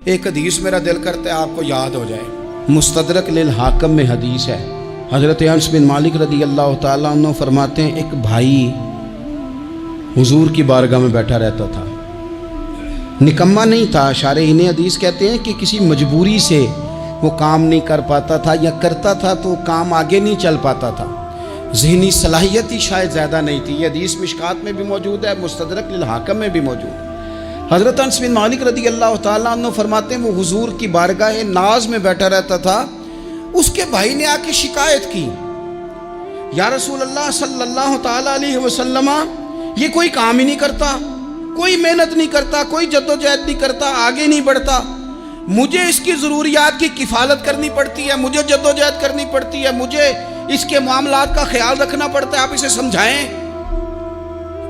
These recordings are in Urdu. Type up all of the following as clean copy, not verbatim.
ایک حدیث میرا دل کرتا ہے آپ کو یاد ہو جائے، مستدرک للحاکم میں حدیث ہے۔ حضرت انس بن مالک رضی اللہ تعالیٰ عنہ فرماتے ہیں ایک بھائی حضور کی بارگاہ میں بیٹھا رہتا تھا، نکما نہیں تھا، شارحین حدیث کہتے ہیں کہ کسی مجبوری سے وہ کام نہیں کر پاتا تھا، یا کرتا تھا تو کام آگے نہیں چل پاتا تھا، ذہنی صلاحیت ہی شاید زیادہ نہیں تھی۔ یہ حدیث مشکات میں بھی موجود ہے، مستدرک للحاکم میں بھی موجود ہے۔ حضرت انس بن مالک رضی اللہ تعالیٰ عنہ فرماتے ہیں وہ حضور کی بارگاہ ناز میں بیٹھا رہتا تھا، اس کے بھائی نے آ کے شکایت کی، یا رسول اللہ صلی اللہ تعالیٰ علیہ وسلم، یہ کوئی کام ہی نہیں کرتا، کوئی محنت نہیں کرتا، کوئی جدوجہد نہیں کرتا، آگے نہیں بڑھتا، مجھے اس کی ضروریات کی کفالت کرنی پڑتی ہے، مجھے جدوجہد کرنی پڑتی ہے، مجھے اس کے معاملات کا خیال رکھنا پڑتا ہے، آپ اسے سمجھائیں۔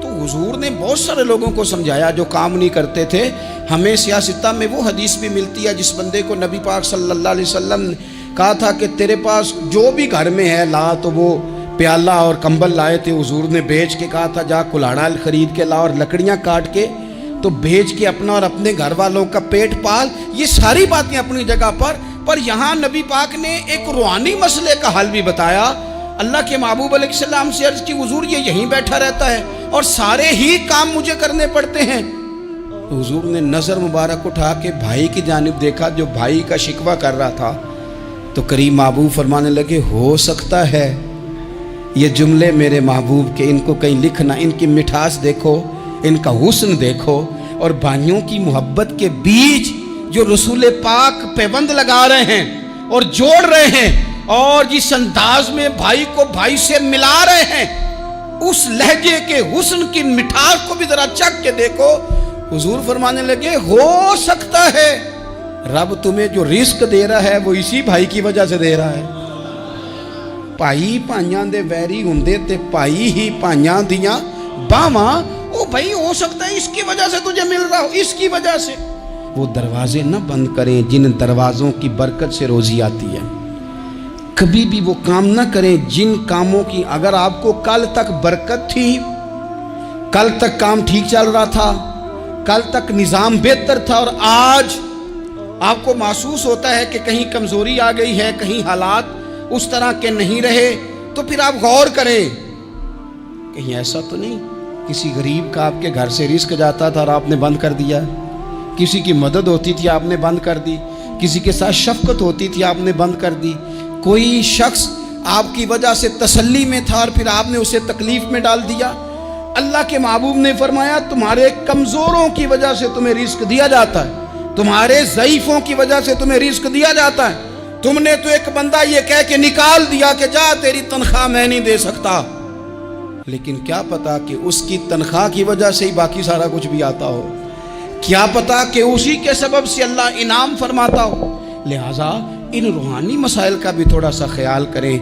تو حضور نے بہت سارے لوگوں کو سمجھایا جو کام نہیں کرتے تھے۔ ہمیں سیاستہ میں وہ حدیث بھی ملتی ہے جس بندے کو نبی پاک صلی اللہ علیہ وسلم نے کہا تھا کہ تیرے پاس جو بھی گھر میں ہے لا، تو وہ پیالہ اور کمبل لائے تھے، حضور نے بیچ کے کہا تھا جا کلاڑا خرید کے لا اور لکڑیاں کاٹ کے تو بیچ کے اپنا اور اپنے گھر والوں کا پیٹ پال۔ یہ ساری باتیں اپنی جگہ پر یہاں نبی پاک نے ایک روحانی مسئلے کا حل بھی بتایا۔ اللہ کے محبوب علیہ السلام سے عرض کی حضور یہ یہیں بیٹھا رہتا ہے اور سارے ہی کام مجھے کرنے پڑتے ہیں۔ تو حضور نے نظر مبارک اٹھا کے بھائی کی جانب دیکھا جو بھائی کا شکوہ کر رہا تھا، تو کریم محبوب فرمانے لگے ہو سکتا ہے یہ جملے میرے محبوب کے، ان کو کہیں لکھنا، ان کی مٹھاس دیکھو، ان کا حسن دیکھو، اور بھائیوں کی محبت کے بیچ جو رسول پاک پیوند لگا رہے ہیں اور جوڑ رہے ہیں، اور جس انداز میں بھائی کو بھائی سے ملا رہے ہیں، اس لہجے کے حسن کی مٹھاس کو بھی ذرا چکھ کے دیکھو۔ حضور فرمانے لگے ہو سکتا ہے رب تمہیں جو رزق دے رہا ہے وہ اسی بھائی کی وجہ سے دے رہا ہے۔ بھائی بھائیاں دے ویری ہوندے تے بھائی ہی بھائیاں دیاں باواں، او بھائی ہو سکتا ہے اس کی وجہ سے تجھے مل رہا ہو، اس کی وجہ سے۔ وہ دروازے نہ بند کریں جن دروازوں کی برکت سے روزی آتی ہے، کبھی بھی وہ کام نہ کریں جن کاموں کی اگر آپ کو کل تک برکت تھی، کل تک کام ٹھیک چل رہا تھا، کل تک نظام بہتر تھا، اور آج آپ کو محسوس ہوتا ہے کہ کہیں کمزوری آ گئی ہے، کہیں حالات اس طرح کے نہیں رہے، تو پھر آپ غور کریں کہیں ایسا تو نہیں کسی غریب کا آپ کے گھر سے رزق جاتا تھا اور آپ نے بند کر دیا، کسی کی مدد ہوتی تھی آپ نے بند کر دی، کسی کے ساتھ شفقت ہوتی تھی آپ نے بند کر دی، کوئی شخص آپ کی وجہ سے تسلی میں تھا اور پھر آپ نے اسے تکلیف میں ڈال دیا۔ اللہ کے محبوب نے فرمایا تمہارے کمزوروں کی وجہ سے تمہیں رزق دیا جاتا ہے، تمہارے ضعیفوں کی وجہ سے تمہیں رزق دیا جاتا ہے۔ تم نے تو ایک بندہ یہ کہہ کے نکال دیا کہ جا تیری تنخواہ میں نہیں دے سکتا، لیکن کیا پتا کہ اس کی تنخواہ کی وجہ سے ہی باقی سارا کچھ بھی آتا ہو، کیا پتا کہ اسی کے سبب سے اللہ انعام فرماتا ہو۔ لہٰذا ان روحانی مسائل کا بھی تھوڑا سا خیال کریں۔